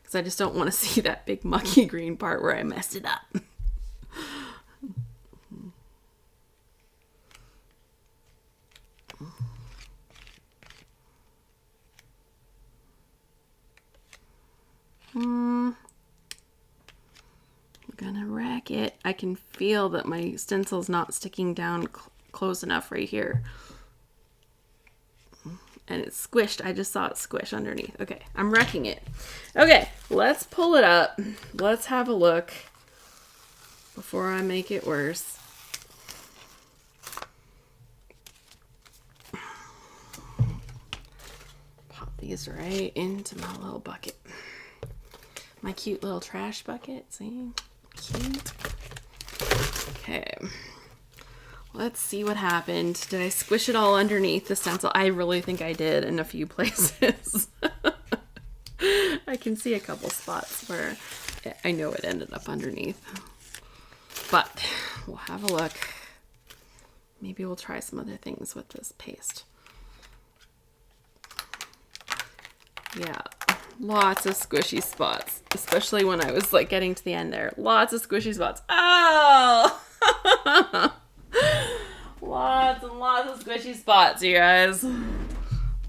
because I just don't want to see that big mucky green part where I messed it up. I can feel that my stencil's not sticking down close enough right here. And it's squished. I just saw it squish underneath. Okay, I'm wrecking it. Okay, let's pull it up. Let's have a look before I make it worse. Pop these right into my little bucket. My cute little trash bucket. See? Cute. Okay. Let's see what happened. Did I squish it all underneath the stencil? I really think I did in a few places. I can see a couple spots where I know it ended up underneath. But we'll have a look. Maybe we'll try some other things with this paste. Yeah, lots of squishy spots, especially when I was like getting to the end there. Lots of squishy spots. Oh! Lots and lots of squishy spots, you guys.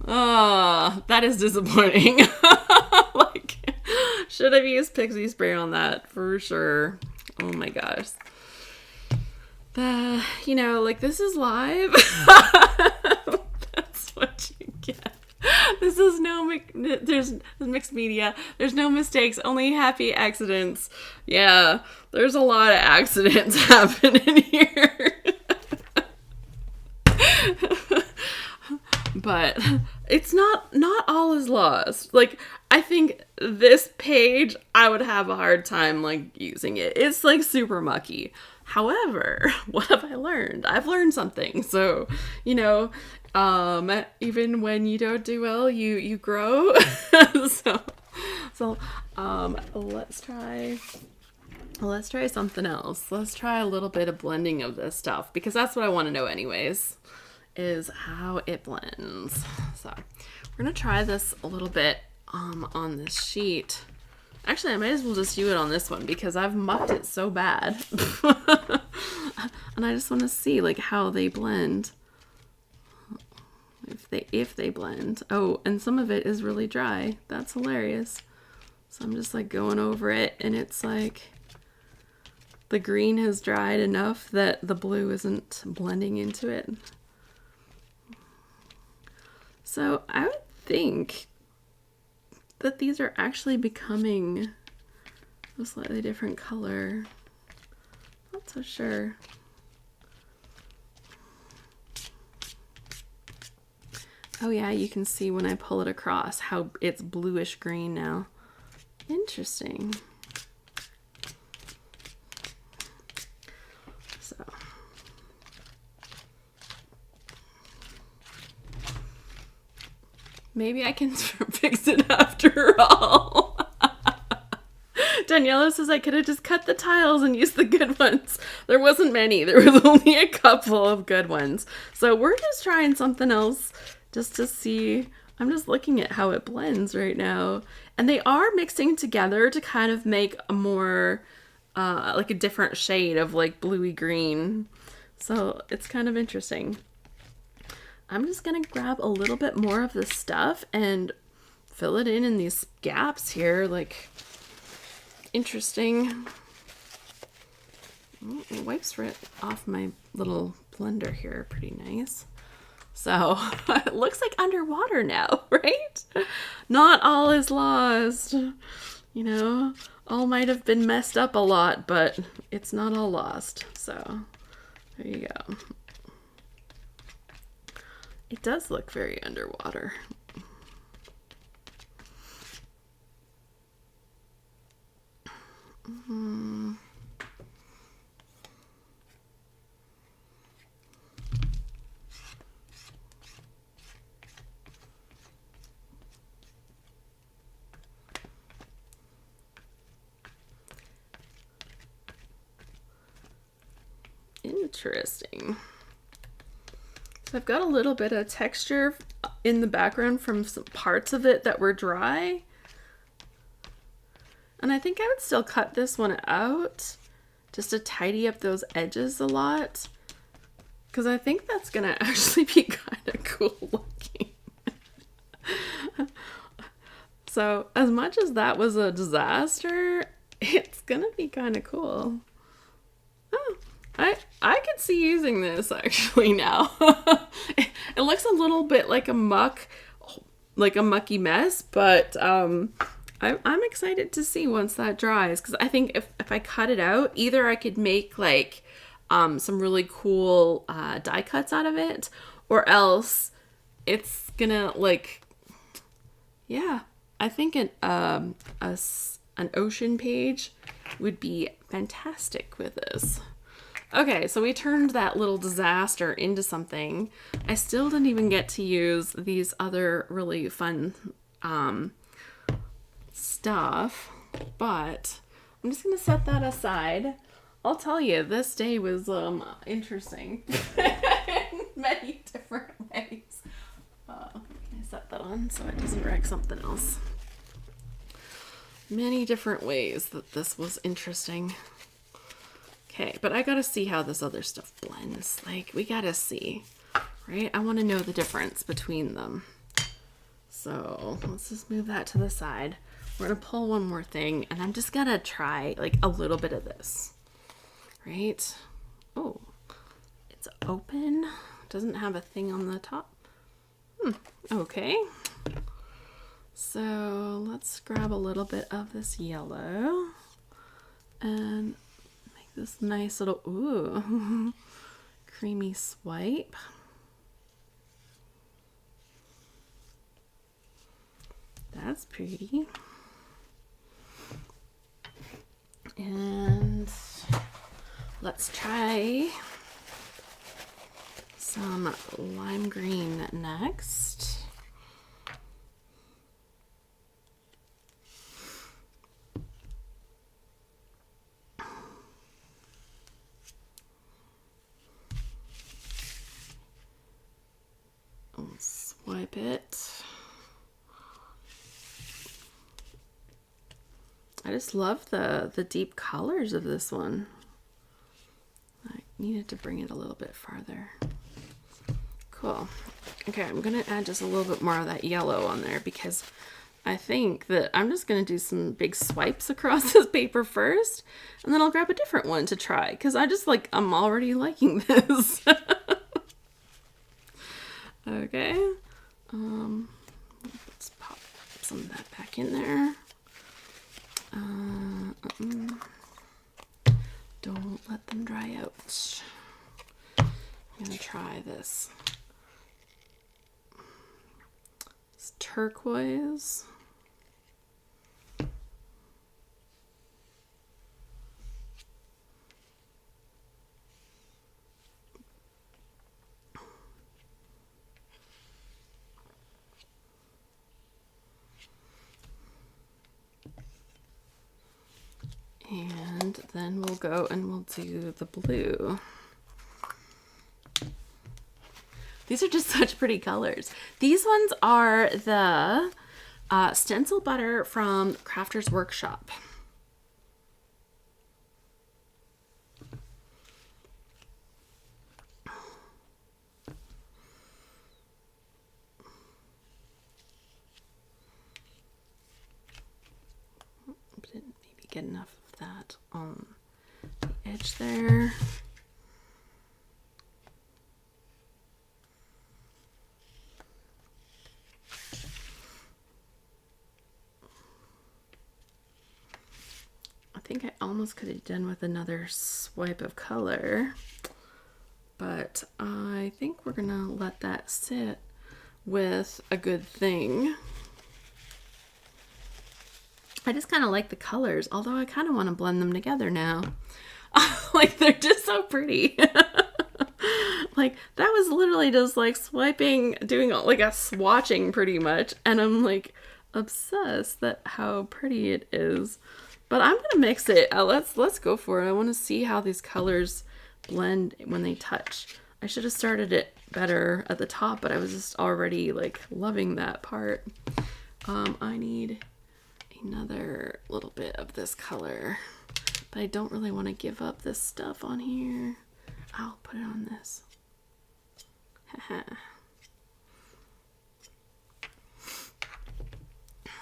Oh, that is disappointing. Like, should have used pixie spray on that for sure. Oh my gosh. You know, like, this is live. That's what you get. This is there's mixed media. There's no mistakes, only happy accidents. Yeah, there's a lot of accidents happening here. But it's not all is lost. Like, I think this page, I would have a hard time, like, using it. It's, like, super mucky. However, what have I learned? I've learned something. So, you know, even when you don't do well, you grow. so let's try something else. Let's try a little bit of blending of this stuff, because that's what I want to know anyways, is how it blends. So we're gonna try this a little bit on this sheet. Actually, I might as well just do it on this one because I've mucked it so bad. And I just want to see like how they blend. If they blend. Oh, and some of it is really dry. That's hilarious. So I'm just like going over it, and it's like the green has dried enough that the blue isn't blending into it. So I would think that these are actually becoming a slightly different color. Not so sure. Oh yeah, you can see when I pull it across how it's bluish green now. Interesting. So. Maybe I can fix it after all. Daniela says I could have just cut the tiles and used the good ones. There wasn't many. There was only a couple of good ones. So we're just trying something else just to see. I'm just looking at how it blends right now. And they are mixing together to kind of make a more, like a different shade of like bluey green. So it's kind of interesting. I'm just going to grab a little bit more of this stuff and fill it in these gaps here. Like, interesting. Oh, it wipes right off my little blender here. Pretty nice. So it looks like underwater now, right? Not all is lost. You know, all might have been messed up a lot, but it's not all lost. So there you go. It does look very underwater. Interesting. So I've got a little bit of texture in the background from some parts of it that were dry. And I think I would still cut this one out just to tidy up those edges a lot, because I think that's gonna actually be kind of cool looking. So as much as that was a disaster, it's gonna be kind of cool. see using this actually now. It looks a little bit like a mucky mess, but I'm excited to see once that dries, because I think if I cut it out, either I could make like some really cool die cuts out of it, or else it's gonna like, yeah, I think an ocean page would be fantastic with this. Okay, so we turned that little disaster into something. I still didn't even get to use these other really fun stuff, but I'm just gonna set that aside. I'll tell you, this day was interesting in many different ways. Can I set that on so it doesn't wreck something else? Many different ways that this was interesting. Okay, but I gotta see how this other stuff blends. Like, we gotta see, right? I want to know the difference between them. So let's just move that to the side. We're gonna pull one more thing, and I'm just gonna try like a little bit of this, right? Oh, it's open. Doesn't have a thing on the top. Okay. So let's grab a little bit of this yellow and this nice little, ooh, creamy swipe. That's pretty. And let's try some lime green next. Swipe it. I just love the deep colors of this one. I needed to bring it a little bit farther. Cool. Okay, I'm gonna add just a little bit more of that yellow on there, because I think that I'm just gonna do some big swipes across this paper first, and then I'll grab a different one to try, because I'm already liking this. Okay. Let's pop some of that back in there. Don't let them dry out. I'm gonna try this. It's turquoise. And then we'll go and we'll do the blue. These are just such pretty colors. These ones are the stencil butter from Crafter's Workshop. Didn't maybe get enough of that on the edge there. I think I almost could have done with another swipe of color, but I think we're gonna let that sit with a good thing. I just kind of like the colors, although I kind of want to blend them together now. Like, they're just so pretty. Like, that was literally just like swiping, doing like a swatching pretty much, and I'm like obsessed that how pretty it is. But I'm gonna mix it. Let's go for it. I want to see how these colors blend when they touch. I should have started it better at the top, but I was just already like loving that part. I need another little bit of this color, but I don't really want to give up this stuff on here. I'll put it on this.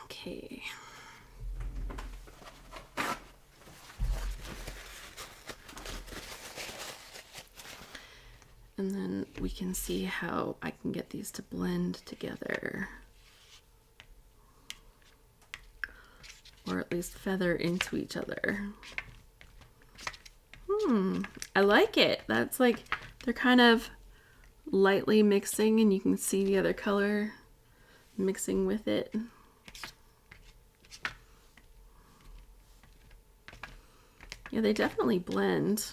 Okay. And then we can see how I can get these to blend together. Or at least feather into each other. I like it. That's like, they're kind of lightly mixing and you can see the other color mixing with it. Yeah, they definitely blend.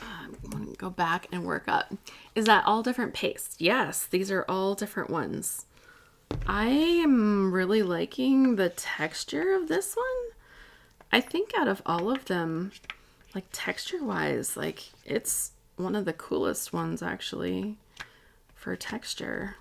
I'm going to go back and work up. Is that all different pastes? Yes, these are all different ones. I am really liking the texture of this one. I think out of all of them, like texture-wise, like it's one of the coolest ones actually for texture.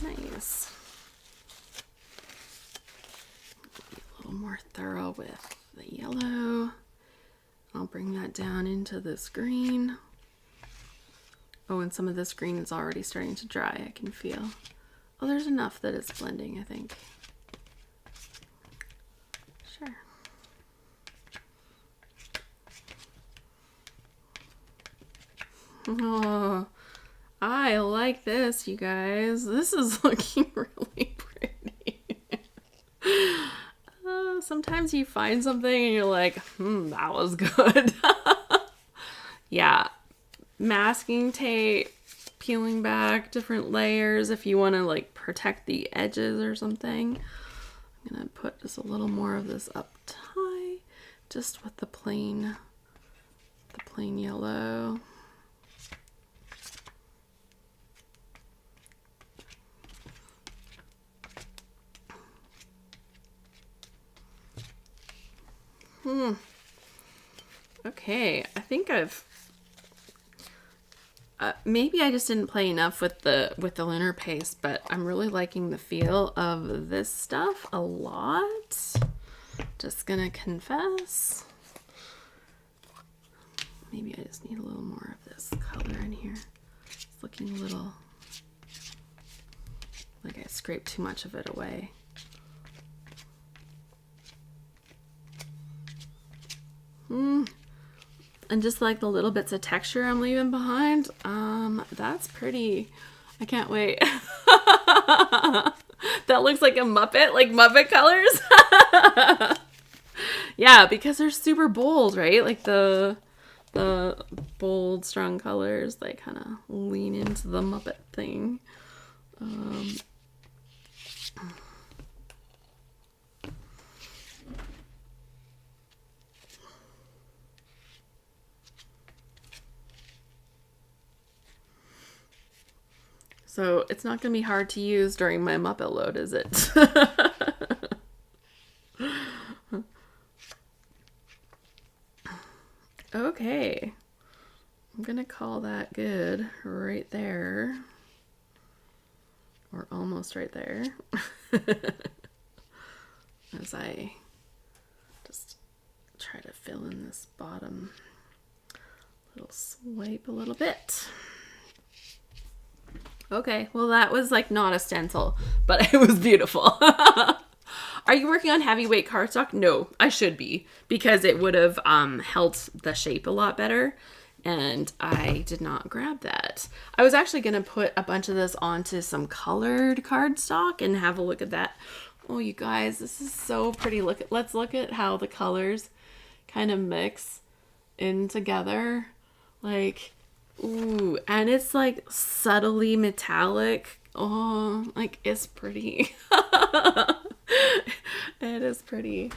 Nice. Be a little more thorough with the yellow. I'll bring that down into this green. Oh, and some of this green is already starting to dry, I can feel. Oh, there's enough that it's blending, I think. Sure. Oh, I like this, you guys. This is looking really pretty. Sometimes you find something and you're like, that was good. Yeah. Masking tape, peeling back different layers if you want to like protect the edges or something. I'm going to put just a little more of this up high, just with the plain yellow. Okay, I think I've maybe I just didn't play enough with the lunar paste, but I'm really liking the feel of this stuff a lot. Just gonna confess. Maybe I just need a little more of this color in here. It's looking a little like I scraped too much of it away. And just like the little bits of texture I'm leaving behind, that's pretty. I can't wait. That looks like a Muppet, like Muppet colors. Yeah, because they're super bold, right? Like the bold, strong colors, they kind of lean into the Muppet thing. So it's not going to be hard to use during my Muppet load, is it? Okay. I'm going to call that good right there. Or almost right there. As I just try to fill in this bottom little swipe a little bit. Okay, well that was like not a stencil, but it was beautiful. Are you working on heavyweight cardstock? No, I should be, because it would have held the shape a lot better, and I did not grab that. I was actually going to put a bunch of this onto some colored cardstock and have a look at that. Oh, you guys, this is so pretty. Let's look at how the colors kind of mix in together. Like, ooh, and it's like subtly metallic. Oh, like it's pretty. It is pretty.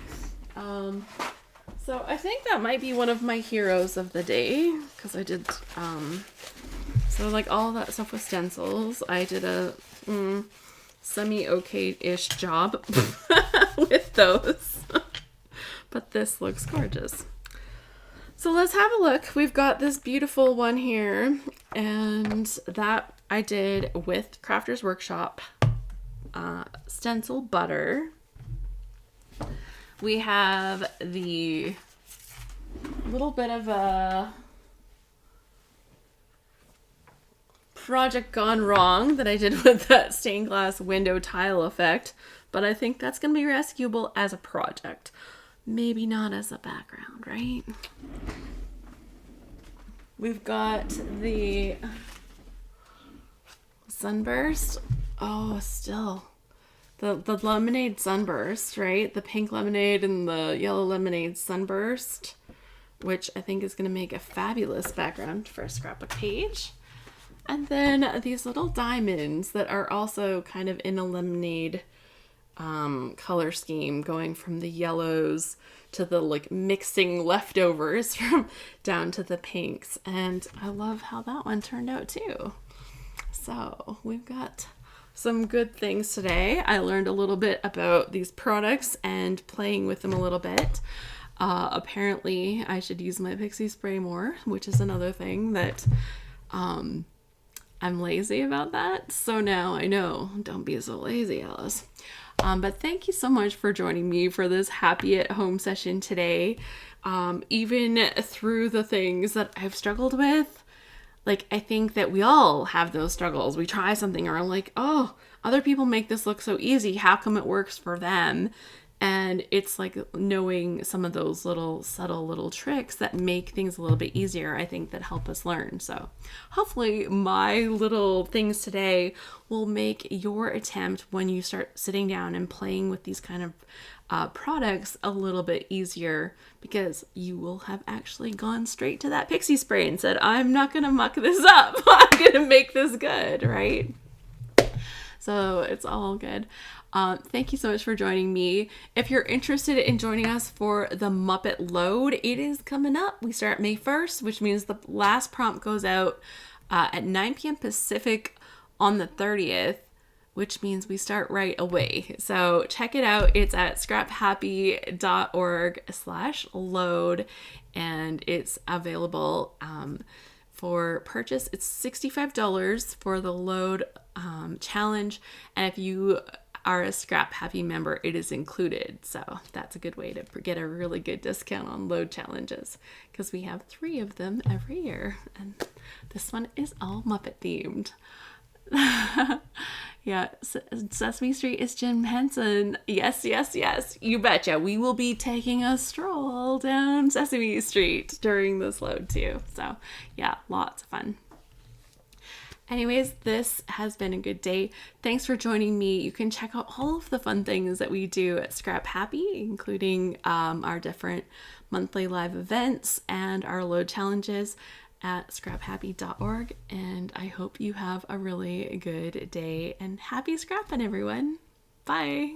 So I think that might be one of my heroes of the day, because I did so like all that stuff with stencils. I did a semi-okay-ish job with those. But this looks gorgeous. So let's have a look. We've got this beautiful one here, and that I did with Crafter's Workshop stencil butter. We have the little bit of a project gone wrong that I did with that stained glass window tile effect, but I think that's going to be rescuable as a project. Maybe not as a background, right? We've got the sunburst. Oh, still. The lemonade sunburst, right? The pink lemonade and the yellow lemonade sunburst, which I think is going to make a fabulous background for a scrapbook page. And then these little diamonds that are also kind of in a lemonade color scheme, going from the yellows to the like mixing leftovers from down to the pinks. And I love how that one turned out too. So we've got some good things today. I learned a little bit about these products and playing with them a little bit. Apparently I should use my pixie spray more, which is another thing that I'm lazy about that. So now I know, don't be so lazy, Alice. But thank you so much for joining me for this happy at home session today. Even through the things that I've struggled with, like, I think that we all have those struggles. We try something or like, oh, other people make this look so easy. How come it works for them? And it's like knowing some of those little subtle little tricks that make things a little bit easier, I think, that help us learn. So hopefully my little things today will make your attempt when you start sitting down and playing with these kind of products a little bit easier, because you will have actually gone straight to that pixie spray and said, I'm not going to muck this up. I'm going to make this good, right? So it's all good. Thank you so much for joining me. If you're interested in joining us for the Muppet Load, it is coming up. We start May 1st, which means the last prompt goes out at 9 p.m. Pacific on the 30th, which means we start right away. So check it out. It's at scraphappy.org/load, and it's available for purchase. It's $65 for the load challenge, and if you are a Scrap Happy member, it is included. So that's a good way to get a really good discount on load challenges, because we have 3 of them every year, and this one is all Muppet themed. Yeah, Sesame Street is Jim Henson. Yes, yes, yes. You betcha. We will be taking a stroll down Sesame Street during this load too. So yeah, lots of fun. Anyways, this has been a good day. Thanks for joining me. You can check out all of the fun things that we do at Scrap Happy, including our different monthly live events and our load challenges at scraphappy.org. And I hope you have a really good day, and happy scrapping, everyone. Bye.